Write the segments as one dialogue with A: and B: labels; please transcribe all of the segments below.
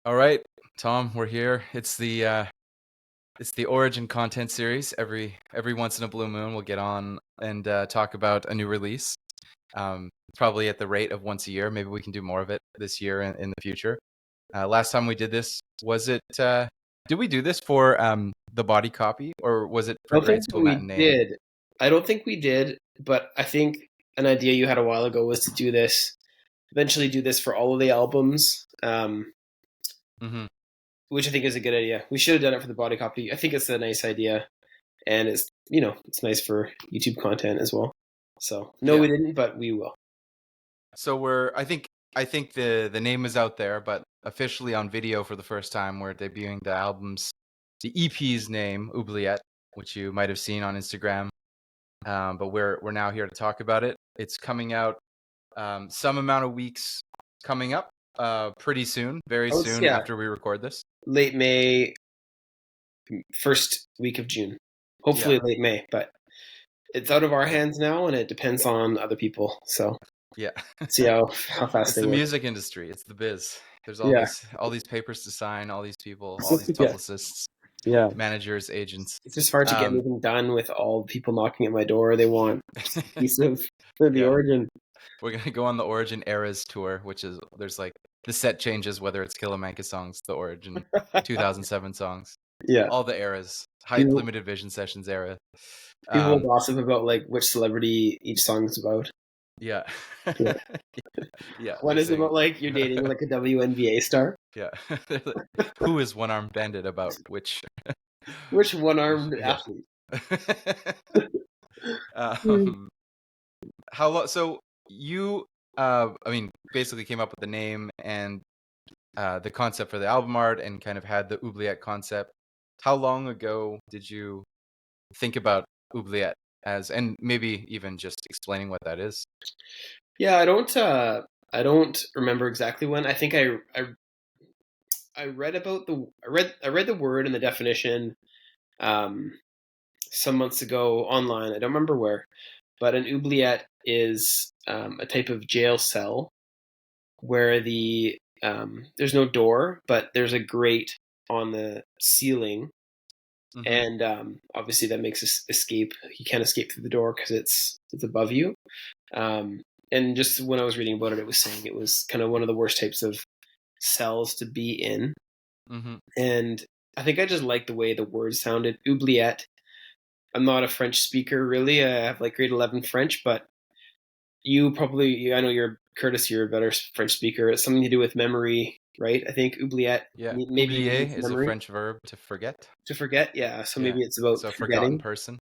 A: All right, Tom, we're here. It's the Origin content series. Every once in a blue moon, we'll get on and talk about a new release. Probably at the rate of once a year. Maybe we can do more of it this year and in the future. Last time we did this, was it? Did we do this for the body copy, or was it
B: I
A: for
B: don't
A: Grade
B: think
A: School
B: we
A: Matinee?
B: did. I don't think we did, but I think an idea you had a while ago was to do this, eventually do this for all of the albums,
A: Mm-hmm.
B: which I think is a good idea. We should have done it for the body copy. I think it's a nice idea, and it's nice for YouTube content as well. So no,
A: Yeah.
B: we didn't, but we will.
A: So I think the name is out there, but officially on video for the first time, we're debuting the EP's name, Oubliette, which you might have seen on Instagram. But we're now here to talk about it. It's coming out some amount of weeks coming up pretty soon, very
B: Oh,
A: soon
B: yeah,
A: after we record this.
B: late May, first week of June.
A: Yeah,
B: Hopefully late May, but it's out of our hands now, and it depends on other people. So
A: yeah.
B: see how fast
A: It's
B: they
A: the
B: work.
A: music industry. It's the biz. There's all
B: Yeah,
A: these papers to sign, all these people, all these
B: yeah,
A: publicists,
B: yeah.
A: managers, agents.
B: It's just hard to get
A: Um,
B: anything done with all the people knocking at my door. They want a piece of for the
A: yeah.
B: origin.
A: We're gonna go on the Origin Eras tour, which is there's like the set changes, whether it's Killamanka songs, the Origin 2007 songs,
B: Yeah,
A: all the eras, hype,
B: people
A: limited vision sessions era.
B: people will
A: Um,
B: gossip about like which celebrity each song is about.
A: yeah,
B: Yeah,
A: yeah.
B: one
A: They're
B: is
A: saying,
B: about like you're dating like a WNBA star.
A: yeah. Who is One Armed Bandit about which?
B: Which one-armed
A: Yeah.
B: athlete? Hmm.
A: um, how long? So you, I mean, basically came up with the name and the concept for the album art and kind of had the oubliette concept. How long ago did you think about oubliette as, and maybe even just explaining what that is?
B: Yeah, I don't remember exactly when. I think I read about I read the word and the definition um some months ago online. I don't remember where, but an oubliette is a type of jail cell where there's no door, but there's a grate on the ceiling,
A: Hmm.
B: and obviously that makes escape. You can't escape through the door because it's above you. Um, and just when I was reading about it, it was saying it was kind of one of the worst types of cells to be in,
A: Hmm.
B: and I think I just like the way the word sounded. Oubliette. I'm not a French speaker really. I have like grade 11 French, but I know you're Curtis, you're a better French speaker. It's something to do with memory, right? I think oubliette
A: Yeah.
B: maybe
A: Oublier
B: means
A: is a
B: memory.
A: French verb to forget.
B: To forget, yeah. So
A: Yeah.
B: maybe it's about
A: So a forgotten
B: forgetting.
A: person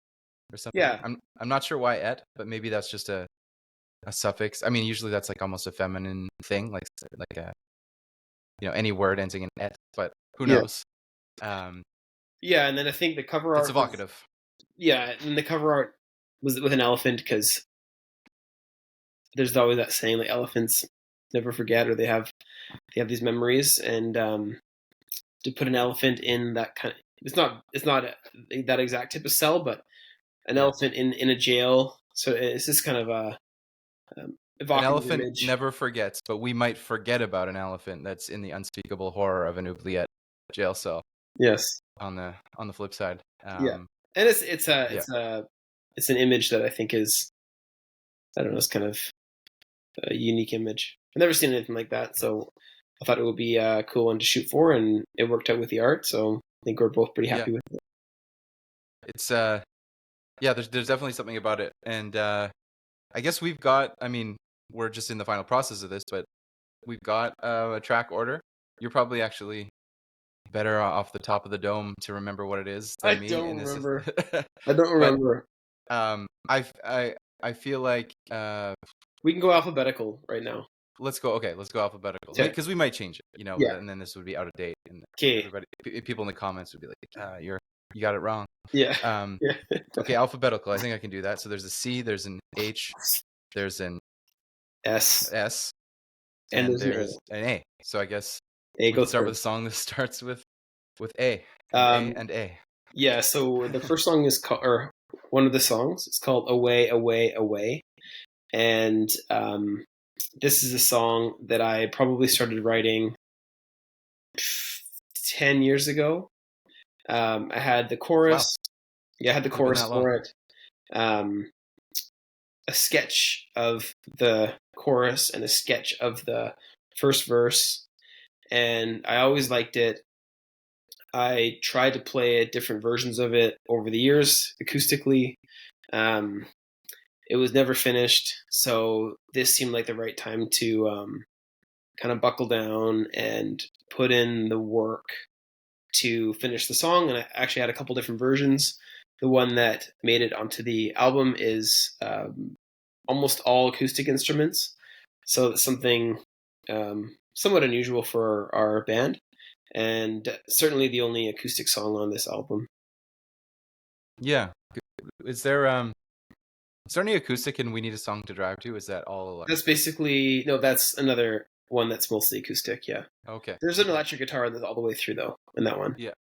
A: or something.
B: Yeah,
A: I'm not sure why et, but maybe that's just a suffix. I mean, usually that's like almost a feminine thing, like a any word ending in et, but who
B: yeah,
A: knows? Um,
B: yeah. And then I think the cover
A: it's
B: art was
A: evocative.
B: yeah, and the cover art was with an elephant because there's always that saying like elephants never forget or they have these memories, and to put an elephant in that kind of it's not that exact type of cell, but an
A: Yeah.
B: elephant in a jail. So it's just kind of a
A: An
B: evocative
A: elephant
B: image.
A: never forgets, but we might forget about an elephant that's in the unspeakable horror of an oubliette jail cell
B: Yes.
A: on the flip side.
B: Yeah. And
A: Yeah.
B: it's an image that I think is I don't know, it's kind of a unique image. I've never seen anything like that, so I thought it would be a cool one to shoot for, and it worked out with the art. So I think we're both pretty
A: Yeah.
B: happy with it.
A: It's yeah, there's definitely something about it. And I guess I mean, we're just in the final process of this, but we've got a track order. You're probably actually better off the top of the dome to remember what it is
B: I
A: than me.
B: don't
A: And this is,
B: remember. I don't
A: but
B: remember.
A: um, I feel like
B: We can go alphabetical right now.
A: let's go. Okay, let's go alphabetical
B: Okay.
A: because we might change it,
B: Yeah.
A: and then this would be out of date, and
B: Okay.
A: people in the comments would be like, you got it wrong.
B: Yeah.
A: Um,
B: Yeah.
A: okay, alphabetical. I think I can do that. So there's a C, there's an H, there's an
B: S
A: S,
B: and
A: and
B: there's an
A: there's an A. So I guess
B: A. A
A: we can
B: goes
A: start with a
B: first.
A: song that starts with A and A
B: Um.
A: and A.
B: Yeah. So the first song is called, or one of the songs, it's called "Away, Away, Away," and this is a song that I probably started writing 10 years ago. I had the
A: Wow,
B: chorus. Yeah, I had the
A: has it been
B: chorus
A: that long?
B: for it. Um, a sketch of the chorus and a sketch of the first verse, and I always liked it. I tried to play different versions of it over the years acoustically. Um, it was never finished, so this seemed like the right time to kind of buckle down and put in the work to finish the song. And I actually had a couple different versions. The one that made it onto the album is almost all acoustic instruments, so it's something somewhat unusual for our band, and certainly the only acoustic song on this album.
A: Yeah. Is there any acoustic in We Need a Song to Drive to? Is that all
B: That's
A: electric?
B: basically no. That's another one that's mostly acoustic. Yeah,
A: Okay.
B: there's an
A: Okay.
B: electric guitar that's all the way through though in that one,
A: Yeah.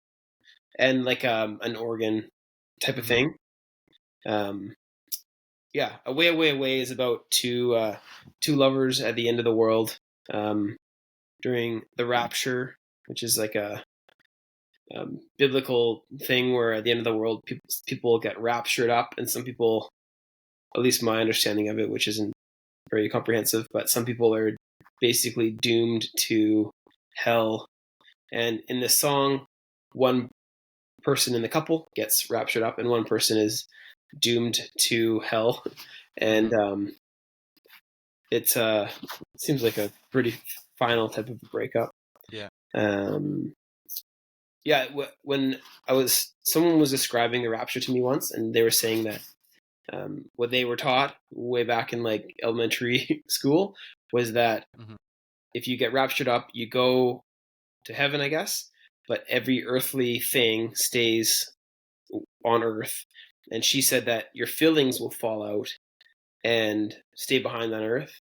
B: and like an organ type of
A: Hmm.
B: thing. Um, yeah, Away, Away, Away is about two lovers at the end of the world um, during the Rapture, which is like a biblical thing where at the end of the world people get raptured up, and some people, at least my understanding of it, which isn't very comprehensive, but some people are basically doomed to hell. And in this song, one person in the couple gets raptured up, and one person is doomed to hell.
A: Hmm.
B: And it seems like a pretty final type of breakup.
A: Yeah.
B: Um, yeah, when someone was describing the rapture to me once, and they were saying that what they were taught way back in like elementary school was that
A: Hmm.
B: if you get raptured up, you go to heaven, I guess, but every earthly thing stays on earth. And she said that your feelings will fall out and stay behind on earth.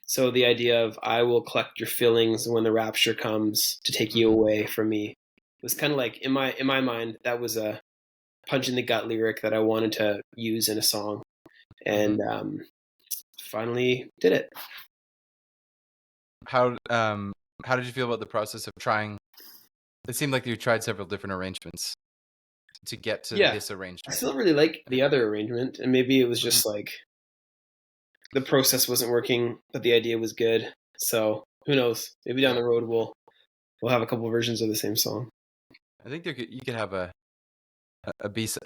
B: So the idea of I will collect your feelings when the rapture comes to take you
A: Hmm.
B: away from me was kind of like in my mind that was a punch in the gut lyric that I wanted to use in a song,
A: Hmm.
B: and finally did it.
A: How how did you feel about the process of trying? It seemed like you tried several different arrangements to get to
B: Yeah,
A: this
B: I
A: arrangement.
B: still really like the other arrangement, and maybe it was
A: Hmm.
B: just like the process wasn't working, but the idea was good. So who knows? Maybe down
A: Yeah,
B: the road we'll have a couple versions of the same song.
A: I think you could have a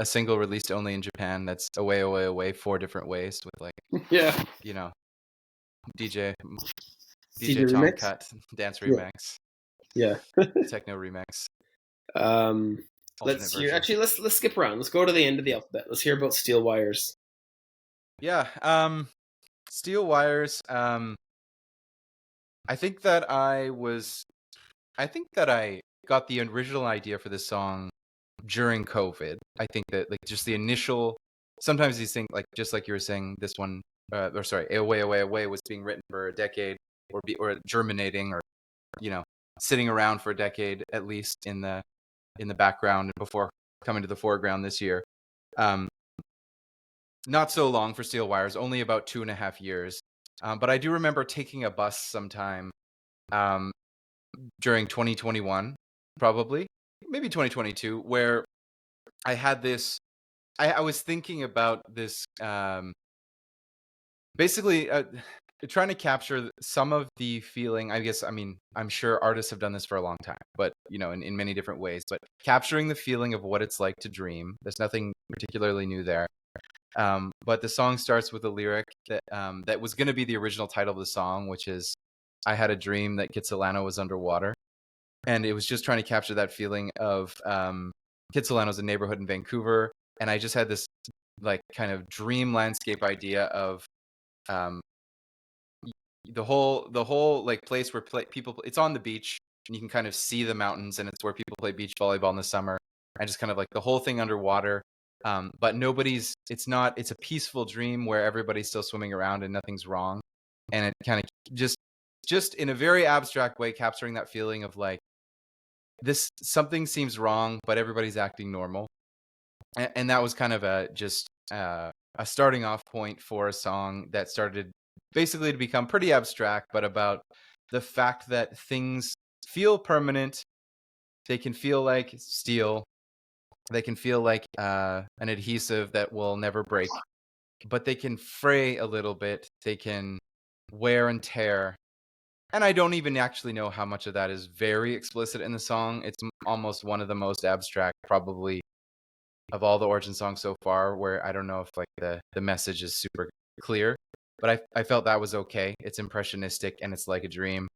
A: single released only in Japan that's away, away, away, four different ways with like
B: Yeah,
A: you know DJ
B: DJ
A: Tom
B: remix.
A: Cut dance
B: Yeah,
A: remix,
B: yeah.
A: techno remix,
B: Um,
A: alternate
B: let's hear.
A: versions.
B: Actually, let's skip around. Let's go to the end of the
A: Yeah,
B: alphabet. Let's hear about steel wires.
A: yeah. Steel Wires. I think that I think that I got the original idea for this song during COVID. I think that like just the initial, sometimes these things, like just like you were saying, this one, or sorry, Away, Away, Away was being written for a decade, or germinating, or you know, sitting around for a decade at least in the background before coming to the foreground this year. Um, Not so long for Steel Wires, only about 2.5 years. But I do remember taking a bus sometime um, during 2021, probably, maybe 2022, where I had this. I was thinking about this, basically trying to capture some of the feeling. I guess, I mean, I'm sure artists have done this for a long time, but in many different ways. But capturing the feeling of what it's like to dream. There's nothing particularly new there. But the song starts with a lyric that was going to be the original title of the song, which is "I had a dream that Kitsilano was underwater," and it was just trying to capture that feeling of Kitsilano's a neighborhood in Vancouver, and I just had this like kind of dream landscape idea of um, the whole like place where people, it's on the beach and you can kind of see the mountains, and it's where people play beach volleyball in the summer, and just kind of like the whole thing underwater. But it's a peaceful dream where everybody's still swimming around and nothing's wrong, and it kind of just in a very abstract way capturing that feeling of like this something seems wrong but everybody's acting normal, and that was kind of a starting off point for a song that started basically to become pretty abstract, but about the fact that things feel permanent, they can feel like steel. They can feel like an adhesive that will never break, but they can fray a little bit. They can wear and tear. And I don't even actually know how much of that is very explicit in the song. It's almost one of the most abstract, probably, of all the Origin songs so far, where I don't know if like the message is super clear, but I felt that was okay. It's impressionistic and it's like a dream,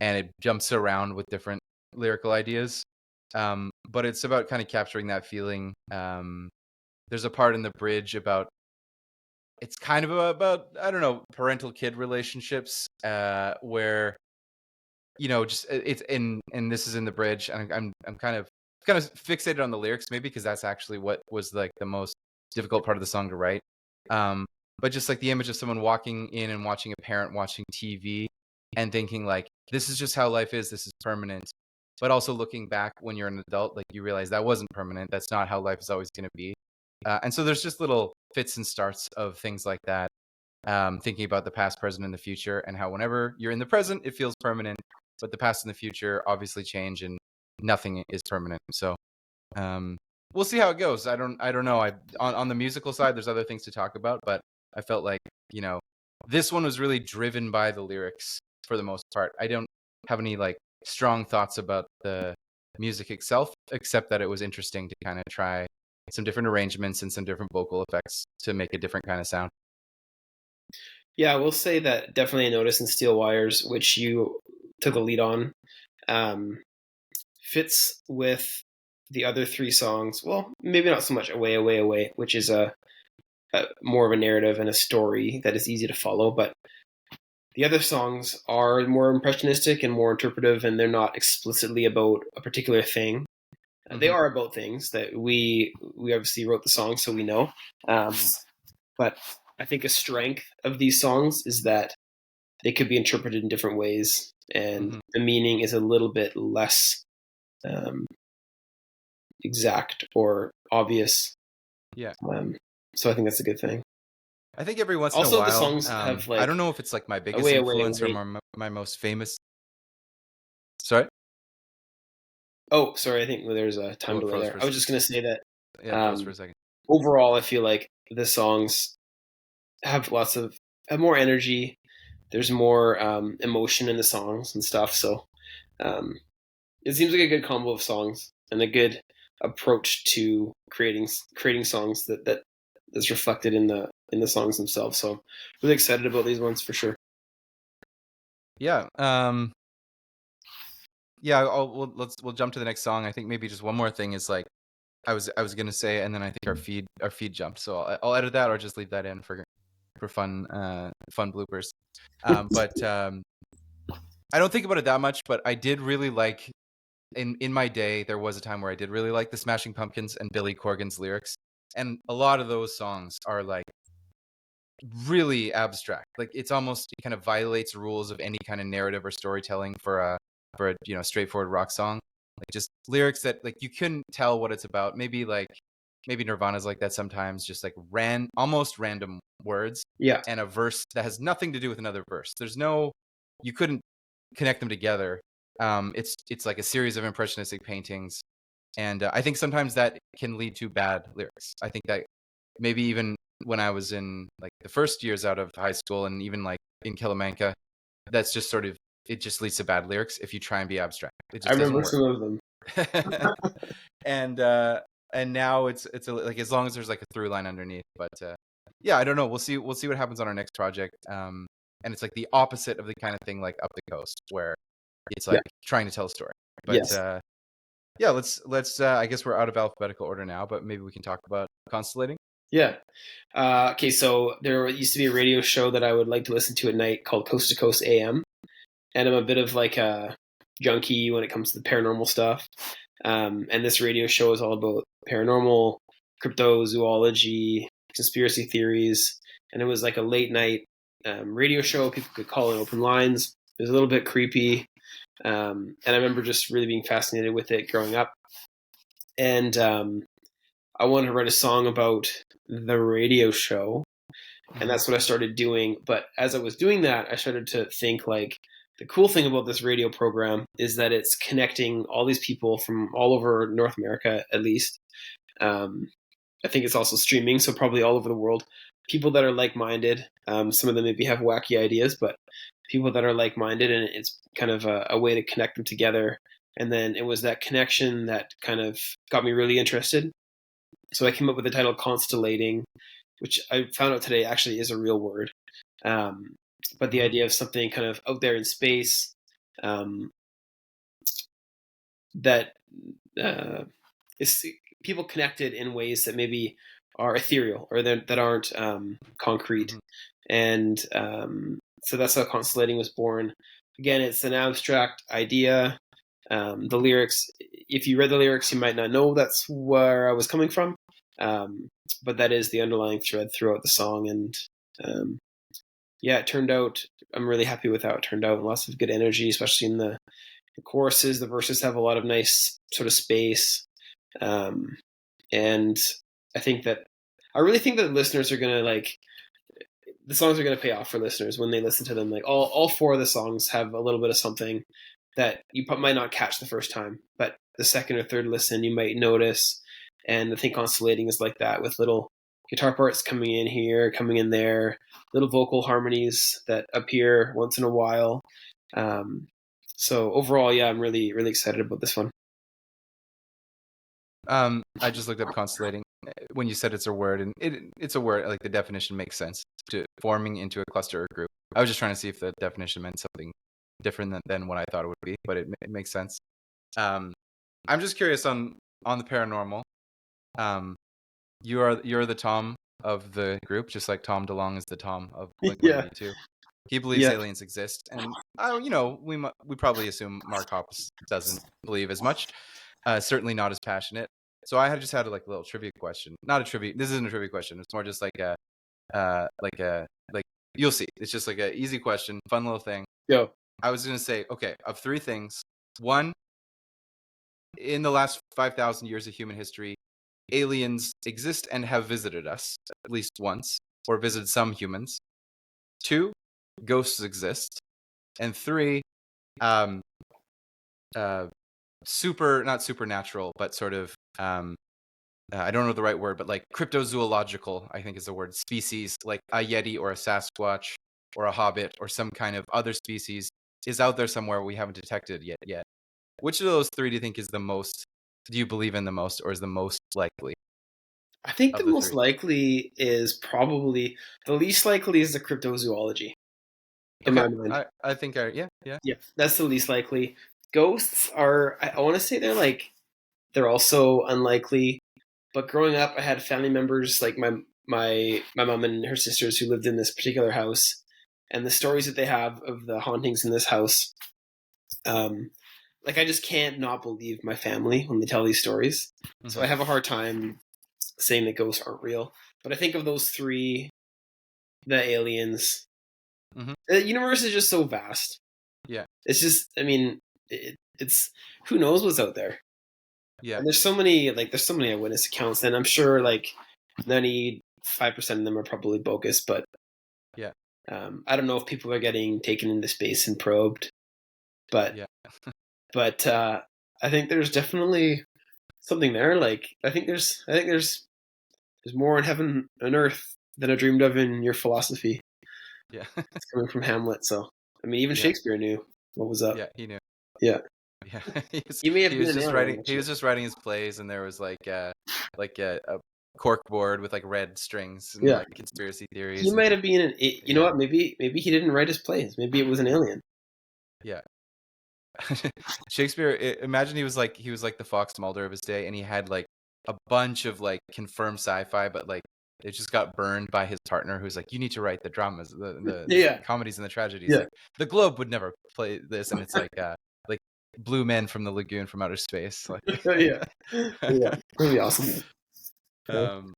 A: and it jumps around with different lyrical ideas. But it's about kind of capturing that feeling. There's a part in the bridge about it's kind of about I don't know parental kid relationships, where just it's in and this is in the bridge, and I'm kind of fixated on the lyrics maybe because that's actually what was like the most difficult part of the song to write. Um, but just like the image of someone walking in and watching a parent watching TV and thinking like this is just how life is, this is permanent. But also looking back when you're an adult, like you realize that wasn't permanent. That's not how life is always going to be. And so there's just little fits and starts of things like that. Thinking about the past, present, and the future, and how whenever you're in the present, it feels permanent, but the past and the future obviously change, and nothing is permanent. So we'll see how it goes. I don't know. On the musical side, there's other things to talk about, but I felt like this one was really driven by the lyrics for the most part. I don't have any like strong thoughts about the music itself, except that it was interesting to kind of try some different arrangements and some different vocal effects to make a different kind of sound.
B: Yeah, I will say that definitely I noticed in Steel Wires, which you took the lead on, um, fits with the other three songs. Well, maybe not so much Away, Away, Away, which is a more of a narrative and a story that is easy to follow. But the other songs are more impressionistic and more interpretive, and they're not explicitly about a particular thing. They
A: Mm-hmm.
B: are about things that we obviously wrote the song, so we know. Um, but I think a strength of these songs is that they could be interpreted in different ways, and
A: Mm-hmm.
B: the meaning is a little bit less um, exact or obvious.
A: Yeah.
B: So I think that's a good thing.
A: I think every once in a
B: Also, the
A: while,
B: songs have
A: I
B: like
A: don't know if it's like my biggest
B: away, away,
A: influence or
B: away.
A: my most famous. Sorry?
B: Oh, sorry. I think there's a time
A: Oh, it
B: delay
A: froze for
B: there.
A: a
B: I was just gonna say that
A: yeah, it froze for
B: um,
A: a second.
B: overall, I feel like the songs have have more energy. There's more emotion in the songs and stuff. So um, it seems like a good combo of songs and a good approach to creating songs that's reflected in the songs themselves. So I'm really excited about these ones for sure.
A: Yeah. Yeah. We'll jump to the next song. I think maybe just one more thing is like I was gonna say, and then I think our feed jumped. So I'll edit that or just leave that in for fun bloopers. But I don't think about it that much. But I did really like in my day, there was a time where I did really like the Smashing Pumpkins and Billy Corgan's lyrics, and a lot of those songs are like really abstract. Like it's almost it kind of violates rules of any kind of narrative or storytelling for a straightforward rock song. Like just lyrics that like you couldn't tell what it's about. Maybe Nirvana's like that sometimes, just like almost random words
B: Yeah,
A: and a verse that has nothing to do with another verse. You couldn't connect them together. It's like a series of impressionistic paintings, and I think sometimes that can lead to bad lyrics. I think that maybe even when I was in like the first years out of high school and even like in Kilimanka, that's just sort of it just leads to bad lyrics if you try and be abstract. It
B: I
A: just doesn't
B: remember
A: work.
B: some of them.
A: and and now like as long as there's like a through line underneath. But yeah, I don't know. We'll see what happens on our next project. And it's like the opposite of the kind of thing like Up the Coast where it's
B: Yeah.
A: like trying to tell a story. But
B: Yes.
A: yeah, let's I guess we're out of alphabetical order now, but maybe we can talk about constellating.
B: Yeah. Okay, so there used to be a radio show that I would like to listen to at night called Coast to Coast AM, and I'm a bit of like a junkie when it comes to the paranormal stuff. And this radio show is all about paranormal, cryptozoology, conspiracy theories, and it was like a late night radio show. People could call in open lines. It was a little bit creepy, and I remember just really being fascinated with it growing up. And I wanted to write a song about the radio show, and
A: Mm-hmm.
B: that's what I started doing. But as I was doing that, I started to think like, the cool thing about this radio program is that it's connecting all these people from all over North America, at least. I think it's also streaming, so probably all over the world. People that are like-minded. Some of them maybe have wacky ideas, but people that are like-minded, and it's kind of a way to connect them together. And then it was that connection that kind of got me really interested. So I came up with the title Constellating, which I found out today actually is a real word. But the idea of something kind of out there in space that is people connected in ways that maybe are ethereal or that aren't concrete. And so that's how Constellating was born. Again, it's an abstract idea. The lyrics, if you read the lyrics, you might not know that's where I was coming from. But that is the underlying thread throughout the song. And yeah, it turned out, I'm really happy with how it turned out. Lots of good energy, especially in the choruses. The verses have a lot of nice sort of space. And I really think that listeners are going to the songs are going to pay off for listeners when they listen to them. Like all four of the songs have a little bit of something that you might not catch the first time, but the second or third listen you might notice. And I think Constellating is like that, with little guitar parts coming in here, coming in there, little vocal harmonies that appear once in a while. So overall, yeah, I'm really, really excited about this one.
A: I just looked up constellating when you said it's a word, and it's a word. Like, the definition makes sense, to forming into a cluster or group. I was just trying to see if the definition meant something different than what I thought it would be, but it makes sense. I'm just curious on the paranormal. You're the Tom of the group, just like Tom DeLonge is the Tom of
B: Yeah,
A: Blink-182. He believes
B: yeah,
A: aliens exist, and we probably assume Mark Hoppus doesn't believe as much. Certainly not as passionate. So I just had a little trivia question. Not a trivia. This isn't a trivia question. It's more just like you'll see. It's just like an easy question, fun little thing.
B: yo,
A: I was gonna say, okay, of three things. One, in the last 5,000 years of human history, aliens exist and have visited us at least once, or visited some humans. Two, ghosts exist. And three, um, not supernatural, but sort of, I don't know the right word, but like cryptozoological, I think is the word, species, like a Yeti or a Sasquatch or a Hobbit or some kind of other species is out there somewhere we haven't detected yet. Which of those three do you think is the most, do you believe in the most, or is the most likely
B: I think the
A: of the
B: most
A: three?
B: likely is probably the least likely is the cryptozoology in
A: Okay,
B: my mind.
A: I think yeah.
B: Yeah, that's the least likely. Ghosts are, I want to say they're also unlikely. But growing up, I had family members like my mom and her sisters who lived in this particular house, and the stories that they have of the hauntings in this house. Um, I just can't not believe my family when they tell these stories. So I have a hard time saying that ghosts aren't real. But I think of those three, the aliens.
A: Mm-hmm.
B: The universe is just so vast.
A: Yeah.
B: It's just, I mean, it's who knows what's out there.
A: Yeah.
B: And there's so many eyewitness accounts, and I'm sure 95% of them are probably bogus. But
A: Yeah.
B: I don't know if people are getting taken into space and probed. But
A: Yeah.
B: I think there's definitely something there. I think there's more in heaven and earth than I dreamed of in your philosophy.
A: Yeah.
B: It's coming from Hamlet, so I mean, even
A: Yeah.
B: Shakespeare knew what was up.
A: Yeah. He knew.
B: Yeah,
A: Yeah.
B: you may have
A: He
B: been
A: was
B: an
A: just
B: alien,
A: writing. He
B: actually.
A: was just writing his plays, and there was a cork board with like red strings and
B: Yeah,
A: like conspiracy
B: he
A: theories, and
B: might have been an. You know
A: yeah.
B: what? Maybe he didn't write his plays. Maybe it was an alien.
A: Yeah. Shakespeare, imagine he was like the Fox Mulder of his day, and he had like a bunch of like confirmed sci-fi, but like it just got burned by his partner, who's like, you need to write the dramas, the
B: Yeah,
A: comedies and the tragedies.
B: yeah,
A: Like, the Globe would never play this, and it's like blue men from the lagoon from outer space. Like,
B: yeah, yeah. That'd be awesome. Yeah.
A: um,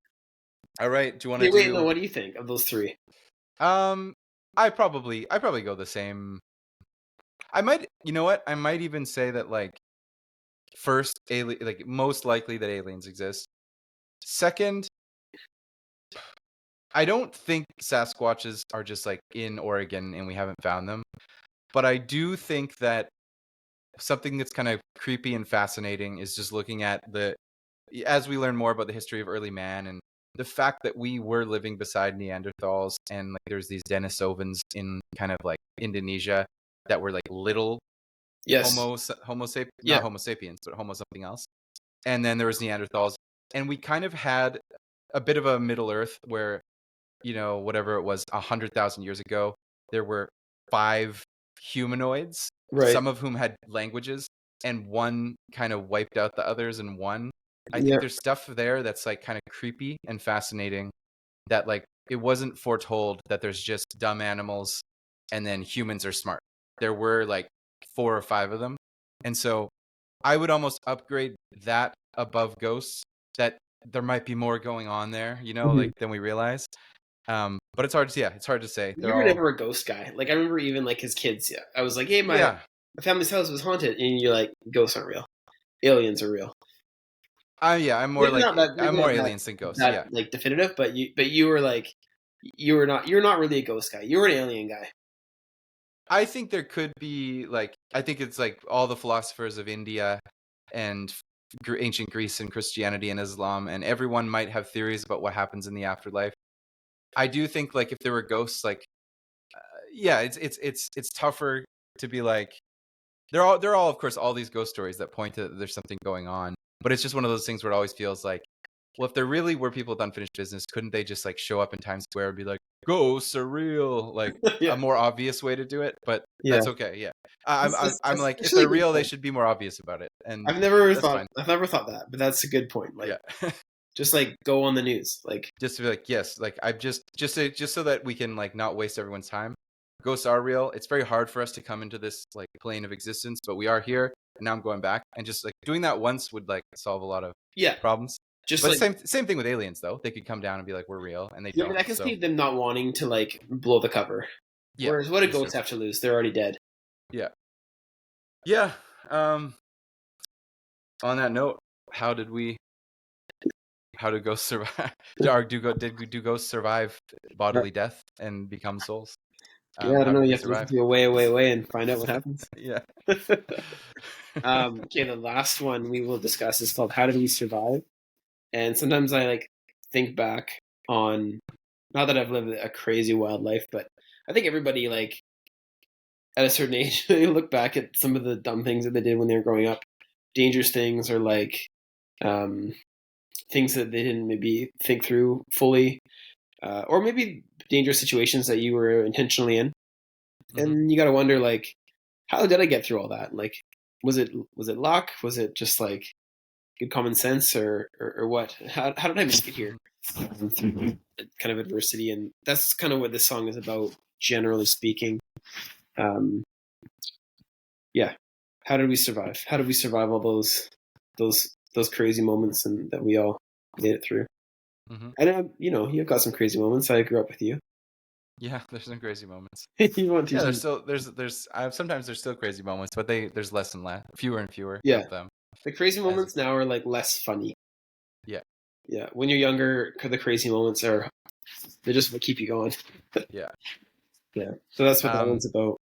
A: all right, do you want to
B: Okay, wait, no.
A: do?
B: What do you think of those three?
A: Um, I probably go the same. I might, you know what? I might even say that, like, first, like, most likely that aliens exist. Second, I don't think Sasquatches are just like in Oregon and we haven't found them. But I do think that something that's kind of creepy and fascinating is just looking at as we learn more about the history of early man and the fact that we were living beside Neanderthals, and like there's these Denisovans in kind of like Indonesia that were like little
B: Yes. Yeah.
A: not Homo sapiens, but Homo something else. And then there was Neanderthals, and we kind of had a bit of a Middle Earth where, whatever it was, 100,000 years ago, there were 5 humanoids,
B: Right.
A: some of whom had languages, and one kind of wiped out the others in one. I think
B: Yeah.
A: there's stuff there that's like kind of creepy and fascinating, that like it wasn't foretold that there's just dumb animals and then humans are smart. There were like 4 or 5 of them. And so I would almost upgrade that above ghosts, that there might be more going on there,
B: Mhm.
A: like than we realize. But it's hard to, yeah, it's hard to say.
B: You
A: They're
B: were
A: all,
B: never a ghost guy. Like I remember even like as kids, yeah, I was like, hey,
A: yeah.
B: my family's house was haunted, and you're like, ghosts aren't real, aliens are real.
A: Yeah, I'm
B: Maybe
A: more
B: not that
A: aliens than ghosts. Yeah.
B: like definitive, but you were like, you're not really a ghost guy. You were an alien guy.
A: I think there could be like, I think it's like all the philosophers of India and ancient Greece and Christianity and Islam, and everyone might have theories about what happens in the afterlife. I do think like if there were ghosts, like yeah, it's tougher to be like, they're all of course all these ghost stories that point to there's something going on, but it's just one of those things where it always feels like, well, if there really were people with unfinished business, couldn't they just like show up in Times Square and be like, ghosts are real? Like a
B: Yeah,
A: more obvious way to do it, but
B: yeah.
A: that's okay. Yeah, I'm
B: That's
A: like, if
B: actually a
A: they're
B: good
A: real, they
B: point.
A: should be more obvious about it, and that's fine.
B: I've never thought that, but that's a good point. Like,
A: Yeah.
B: just like go on the news. Like,
A: Just to be like, yes, like I've just so that we can like not waste everyone's time. Ghosts are real. It's very hard for us to come into this like plane of existence, but we are here, and now I'm going back, and just like doing that once would like solve a lot of
B: yeah,
A: problems.
B: just
A: But
B: like,
A: same thing with aliens though. They could come down and be like, we're real, and they
B: yeah. I mean,
A: don't.
B: I can
A: So
B: see them not wanting to like blow the cover.
A: yeah,
B: Whereas, what do
A: that's true.
B: ghosts have to lose? They're already dead.
A: Yeah, yeah. Um, on that note, how did we? How did ghosts survive? Did ghosts survive bodily death and become souls?
B: Yeah, I don't
A: How
B: know.
A: did
B: You
A: they
B: have to listen
A: survive?
B: to away, and find out what happens.
A: Yeah.
B: Okay, the last one we will discuss is called "How Did We Survive?" And sometimes I like think back on, not that I've lived a crazy wild life, but I think everybody like at a certain age they look back at some of the dumb things that they did when they were growing up, dangerous things, or like um, things that they didn't maybe think through fully, or maybe dangerous situations that you were intentionally in,
A: Hmm.
B: and you got to wonder like, how did I get through all that? Like, was it luck? Was it just like good common sense, or what? How did I make it here? Through kind of adversity, and that's kind of what this song is about, generally speaking. Um, yeah, how did we survive? How did we survive all those crazy moments, and that we all made it through?
A: Hmm.
B: And you've got some crazy moments. I grew up with you.
A: Yeah, there's some crazy moments.
B: You want to
A: Yeah,
B: teach me?
A: sometimes there's still crazy moments, but there's less and less, fewer and fewer
B: Yeah,
A: of them.
B: the crazy
A: As
B: moments now are like less funny.
A: Yeah,
B: Yeah, when you're younger, the crazy moments are, they're just what keep you going.
A: yeah.
B: Yeah, so that's what that
A: Um,
B: one's about.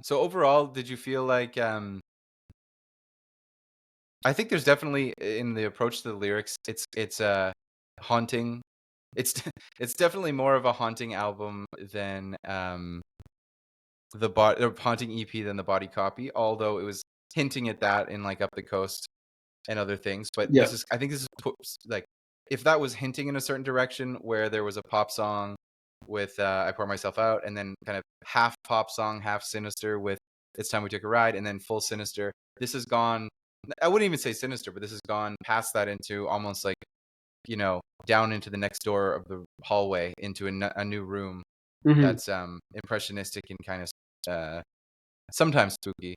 A: so overall, did you feel like I think there's definitely in the approach to the lyrics, it's haunting. It's it's definitely more of a haunting album than haunting EP than the body copy, although it was hinting at that in like Up the Coast and other things. But
B: Yeah.
A: I think this is like, if that was hinting in a certain direction where there was a pop song with I Pour Myself Out, and then kind of half pop song, half sinister with It's Time We Took a Ride, and then full sinister. This has gone, I wouldn't even say sinister, but this has gone past that into almost like, down into the next door of the hallway into a new room
B: Hmm.
A: that's impressionistic and kind of sometimes spooky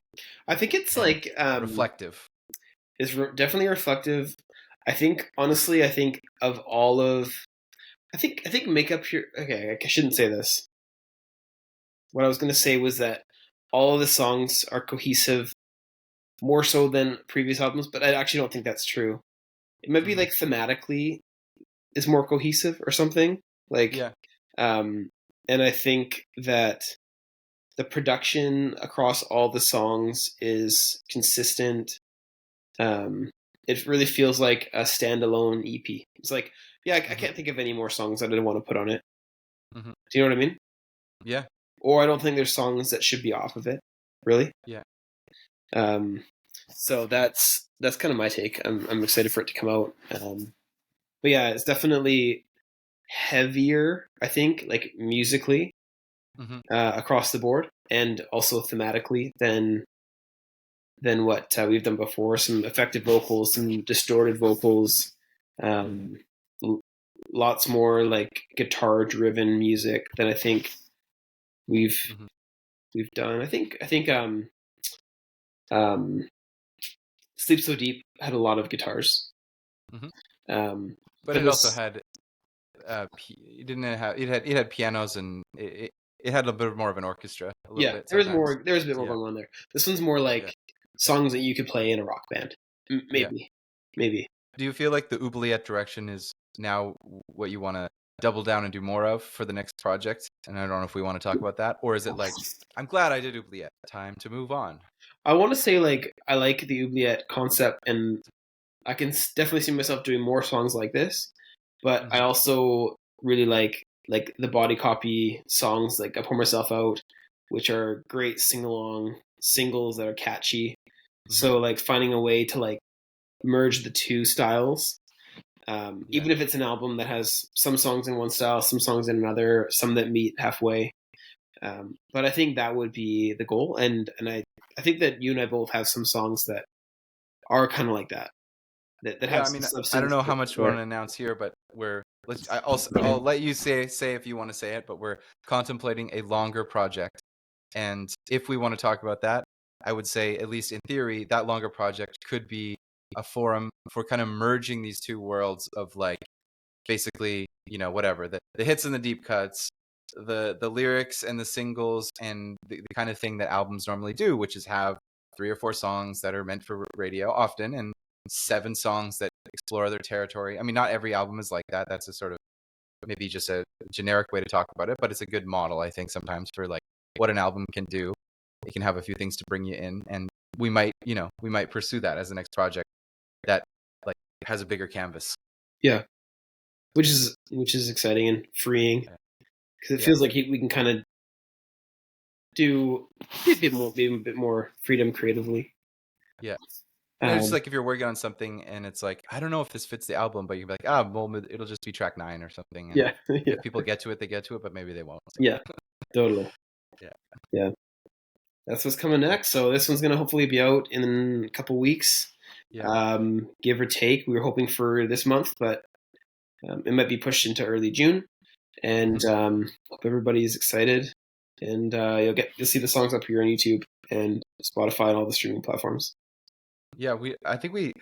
B: I think it's
A: and
B: like
A: reflective.
B: definitely reflective. I think honestly, I think of all of, I think makeup here. Okay, I shouldn't say this. What I was going to say was that all of the songs are cohesive more so than previous albums, but I actually don't think that's true. It might be
A: Hmm.
B: like thematically is more cohesive or something. Like,
A: Yeah.
B: um, and I think that the production across all the songs is consistent. It really feels like a standalone EP. It's like, yeah, I
A: Mm-hmm.
B: can't think of any more songs that I want to put on it.
A: Mm-hmm.
B: Do you know what I mean?
A: Yeah.
B: Or I don't think there's songs that should be off of it. Really.
A: Yeah.
B: So that's kind of my take. I'm excited for it to come out. But yeah, it's definitely heavier, I think, like musically,
A: Mm-hmm.
B: across the board, and also thematically than what we've done before. Some effective vocals, some distorted vocals, um, lots more like guitar driven music than I think we've
A: Mm-hmm.
B: we've done. Um, Sleep So Deep had a lot of guitars.
A: Mm-hmm.
B: Um,
A: But
B: but
A: it also
B: this,
A: had it didn't have it had pianos, and it had a bit more of an orchestra a little
B: yeah,
A: bit sometimes.
B: there was a bit more
A: Yeah.
B: going on there. This one's more
A: Yeah.
B: like songs that you could play in a rock band.
A: Yeah.
B: Maybe.
A: Do you feel like the Oubliette direction is now what you want to double down and do more of for the next project? And I don't know if we want to talk about that, or is it like, I'm glad I did Oubliette, time to move on?
B: I want to say like I like the Oubliette concept, and I can definitely see myself doing more songs like this. But I
A: Mm-hmm.
B: also really like the body copy songs, like I Pour Myself Out, which are great sing along singles that are catchy.
A: Mm-hmm.
B: So like finding a way to like merge the two styles,
A: Yeah.
B: even if it's an album that has some songs in one style, some songs in another, some that meet halfway. But I think that would be the goal, and I think that you and I both have some songs that are kind of like that
A: Yeah,
B: have
A: I
B: some
A: mean, I don't
B: substance.
A: know how much we want to announce here, but I'll let you say if you want to say it, but we're contemplating a longer project. And if we want to talk about that, I would say, at least in theory, that longer project could be a forum for kind of merging these two worlds of like basically, whatever, the hits and the deep cuts, the lyrics and the singles, and the kind of thing that albums normally do, which is have 3 or 4 songs that are meant for radio often, and 7 songs that explore their territory. I mean, not every album is like that. That's a sort of maybe just a generic way to talk about it, but it's a good model, I think, sometimes for like what an album can do. It can have a few things to bring you in, and we might pursue that as the next project that like has a bigger canvas.
B: Yeah, which is exciting and freeing because it
A: Yeah.
B: feels like we can kind of do a bit more freedom creatively.
A: Yeah. It's
B: Um,
A: like if you're working on something and it's like, I don't know if this fits the album, but you're like, ah, well, it'll just be track 9 or something. And
B: yeah, yeah,
A: if people get to it, they get to it, but maybe they won't. So,
B: yeah, totally.
A: yeah.
B: Yeah, that's what's coming
A: Cool.
B: next. So this one's gonna hopefully be out in a couple weeks,
A: Yeah.
B: give or take. We were hoping for this month, but it might be pushed into early June. And
A: Mm-hmm.
B: hope everybody's excited. And you'll see the songs up here on YouTube and Spotify and all the streaming platforms.
A: Yeah. I think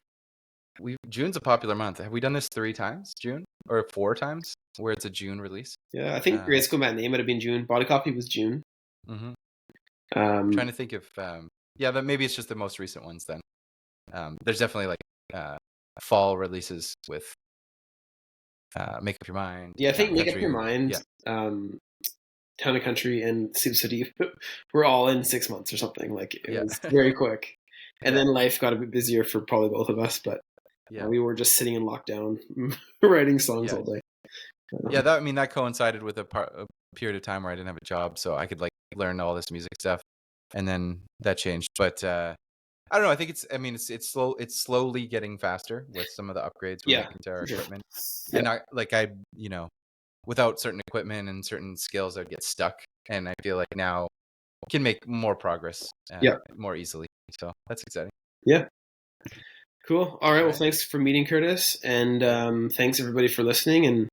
A: June's a popular month. Have we done this 3 times, June, or 4 times where it's a June release?
B: Yeah, I think Grade School Matinee might have been June. Body Copy was June.
A: Mm-hmm.
B: Um,
A: Trying to think if, yeah, but maybe it's just the most recent ones then. There's definitely like fall releases with Make Up Your Mind,
B: yeah, I
A: Town
B: think
A: and
B: Make Up Your
A: Country.
B: Mind,
A: Yeah.
B: Town and Country, and Sleep So Deep were all in 6 months or something. Like it
A: Yeah.
B: was very quick. And
A: Yeah.
B: then life got a bit busier for probably both of us, but
A: Yeah.
B: we were just sitting in lockdown writing songs
A: Yeah.
B: all day.
A: Yeah, that coincided with a period of time where I didn't have a job, so I could like learn all this music stuff, and then that changed. But I don't know. I think it's slowly getting faster with some of the upgrades we're
B: Yeah,
A: making to our
B: for sure.
A: equipment.
B: Yeah.
A: And without certain equipment and certain skills, I'd get stuck. And I feel like now can make more progress
B: Yeah.
A: more easily. So that's exciting.
B: Yeah. Cool. All right.
A: All
B: Well,
A: right.
B: thanks for meeting, Curtis. And
A: Yeah.
B: thanks everybody for listening. And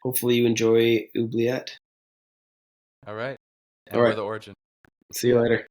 B: hopefully you enjoy Oubliette.
A: All right.
B: All
A: And we're
B: right.
A: the origin.
B: See
A: See
B: you
A: ya.
B: later.